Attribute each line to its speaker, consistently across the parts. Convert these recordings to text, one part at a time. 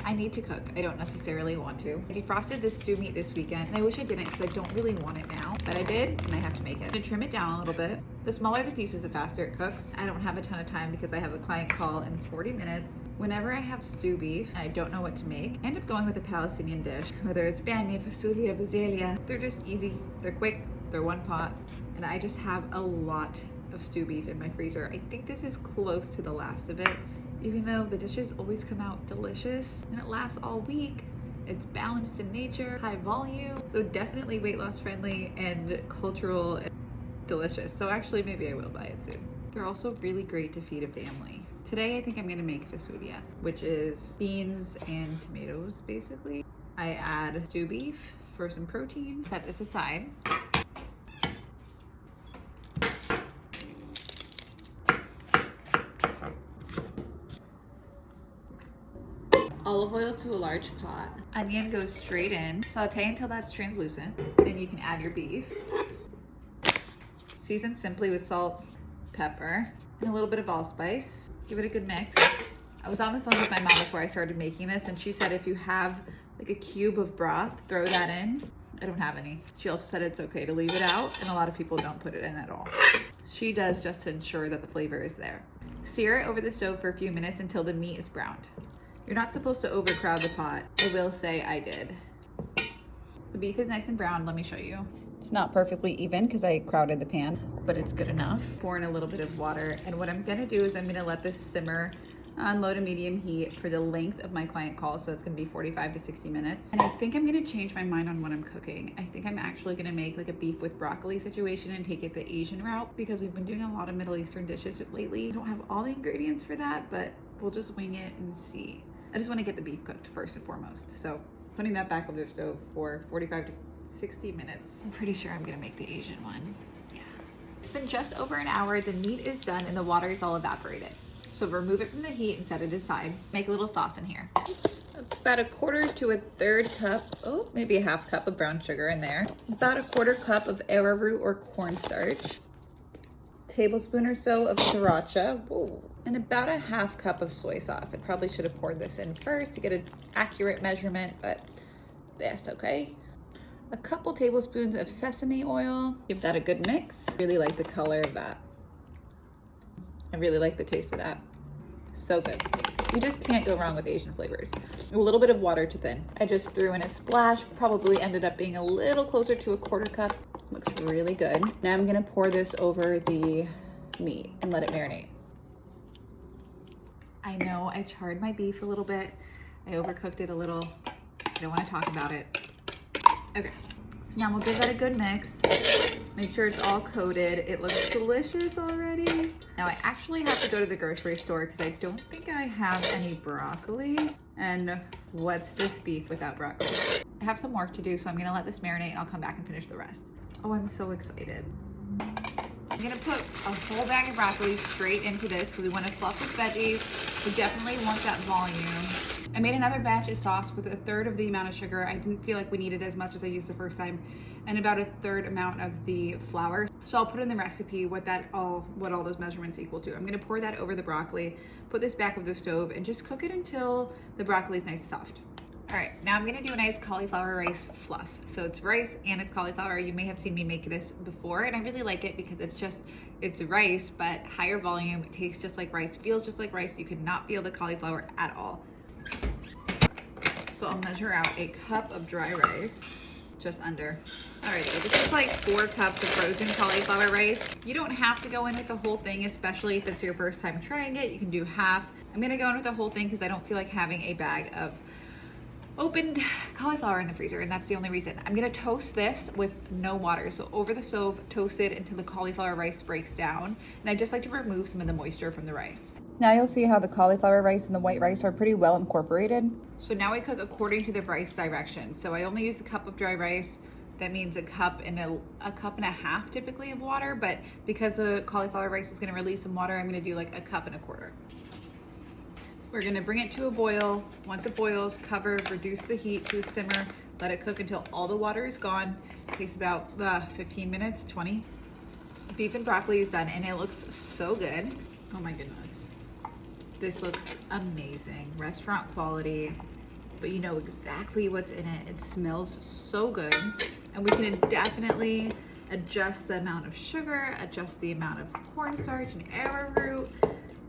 Speaker 1: I need to cook. I don't necessarily want to. I defrosted this stew meat this weekend, and I wish I didn't because I don't really want it now, but I did, and I have to make it. I'm gonna trim it down a little bit. The smaller the pieces, the faster it cooks. I don't have a ton of time because I have a client call in 40 minutes. Whenever I have stew beef and I don't know what to make, I end up going with a Palestinian dish, whether it's banh mi, fasulia, bazelia. They're just easy, they're quick, they're one pot, and I just have a lot of stew beef in my freezer. I think this is close to the last of it, even though the dishes always come out delicious and it lasts all week. It's balanced in nature, high volume, so definitely weight loss friendly and cultural and delicious. So actually maybe I will buy it soon. They're also really great to feed a family. Today I think I'm gonna make fasulia, which is beans and tomatoes basically. I add stew beef for some protein, set this aside. Olive oil to a large pot. Onion goes straight in. Saute until that's translucent. Then you can add your beef. Season simply with salt, pepper, and a little bit of allspice. Give it a good mix. I was on the phone with my mom before I started making this, and she said if you have like a cube of broth, throw that in. I don't have any. She also said it's okay to leave it out, and a lot of people don't put it in at all. She does just to ensure that the flavor is there. Sear it over the stove for a few minutes until the meat is browned. You're not supposed to overcrowd the pot. I will say I did. The beef is nice and brown. Let me show you. It's not perfectly even because I crowded the pan, but it's good enough. Pour in a little bit of water. And what I'm gonna do is I'm gonna let this simmer on low to medium heat for the length of my client call. So it's gonna be 45 to 60 minutes. And I think I'm gonna change my mind on what I'm cooking. I think I'm actually gonna make like a beef with broccoli situation and take it the Asian route because we've been doing a lot of Middle Eastern dishes lately. I don't have all the ingredients for that, but we'll just wing it and see. I just want to get the beef cooked first and foremost. So putting that back over the stove for 45 to 60 minutes. I'm pretty sure I'm gonna make the Asian one. Yeah. It's been just over an hour. The meat is done and the water is all evaporated. So remove it from the heat and set it aside. Make a little sauce in here. About a quarter to a third cup, oh, maybe a half cup of brown sugar in there. About a quarter cup of arrowroot or cornstarch. Tablespoon or so of sriracha. Whoa. And about a half cup of soy sauce. I probably should have poured this in first to get an accurate measurement, but that's okay. A couple tablespoons of sesame oil. Give that a good mix. I really like the color of that. I really like the taste of that. So good. You just can't go wrong with Asian flavors. A little bit of water to thin. I just threw in a splash, probably ended up being a little closer to a quarter cup. Looks really good. Now I'm gonna pour this over the meat and let it marinate. I know I charred my beef a little bit. I overcooked it a little. I don't want to talk about it. Okay, so now we'll give that a good mix. Make sure it's all coated. It looks delicious already. Now I actually have to go to the grocery store because I don't think I have any broccoli. And what's this beef without broccoli? I have some work to do, so I'm gonna let this marinate and I'll come back and finish the rest. Oh, I'm so excited. I'm gonna put a whole bag of broccoli straight into this because we want to fluff with veggies. We definitely want that volume. I made another batch of sauce with a third of the amount of sugar. I didn't feel like we needed as much as I used the first time, and about a third amount of the flour. So I'll put in the recipe what all those measurements equal to. I'm gonna pour that over the broccoli, put this back over the stove, and just cook it until the broccoli is nice and soft. All right, now I'm gonna do a nice cauliflower rice fluff. So it's rice and it's cauliflower. You may have seen me make this before, and I really like it because it's rice, but higher volume. It tastes just like rice, feels just like rice. You could not feel the cauliflower at all. So I'll measure out a cup of dry rice, just under. All right, so this is like 4 cups of frozen cauliflower rice. You don't have to go in with the whole thing, especially if it's your first time trying it. You can do half. I'm gonna go in with the whole thing because I don't feel like having a bag of opened cauliflower in the freezer, and that's the only reason. I'm gonna toast this with no water. So over the stove, toast it until the cauliflower rice breaks down. And I just like to remove some of the moisture from the rice. Now you'll see how the cauliflower rice and the white rice are pretty well incorporated. So now I cook according to the rice direction. So I only use a cup of dry rice. That means a cup and a half typically of water, but because the cauliflower rice is gonna release some water, I'm gonna do like a cup and a quarter. We're gonna bring it to a boil. Once it boils, cover, reduce the heat to a simmer, let it cook until all the water is gone. It takes about 15 minutes, 20. Beef and broccoli is done, and it looks so good. Oh my goodness. This looks amazing. Restaurant quality. but you know exactly what's in it. It smells so good. And we can definitely adjust the amount of sugar, adjust the amount of cornstarch and arrowroot,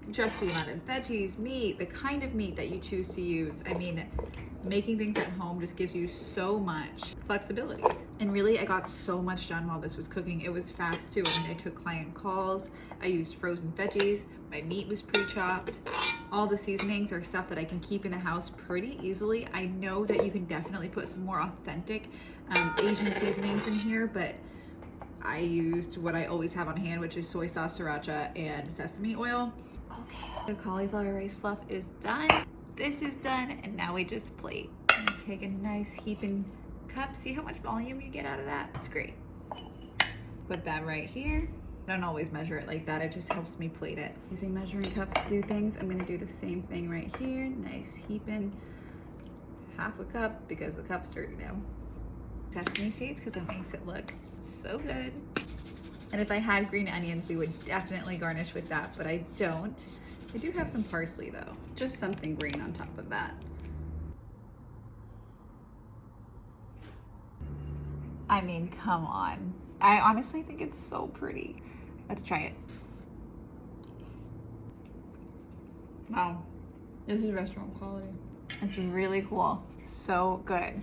Speaker 1: adjust the amount of veggies, meat, the kind of meat that you choose to use. I mean, making things at home just gives you so much flexibility. And really, I got so much done while this was cooking. It was fast too. I mean, I took client calls, I used frozen veggies, my meat was pre-chopped. All the seasonings are stuff that I can keep in the house pretty easily. I know that you can definitely put some more authentic Asian seasonings in here, but I used what I always have on hand, which is soy sauce, sriracha, and sesame oil. Okay, the cauliflower rice fluff is done. This is done, and now we just plate. Take a nice heaping cup. See how much volume you get out of that? It's great. Put that right here. I don't always measure it like that. It just helps me plate it. Using measuring cups to do things, I'm gonna do the same thing right here. Nice heaping half a cup because the cup's dirty now. Sesame seeds because it makes it look so good. And if I had green onions, we would definitely garnish with that, but I don't. I do have some parsley though. Just something green on top of that. I mean, come on. I honestly think it's so pretty. Let's try it. Wow, this is restaurant quality. It's really cool. So good.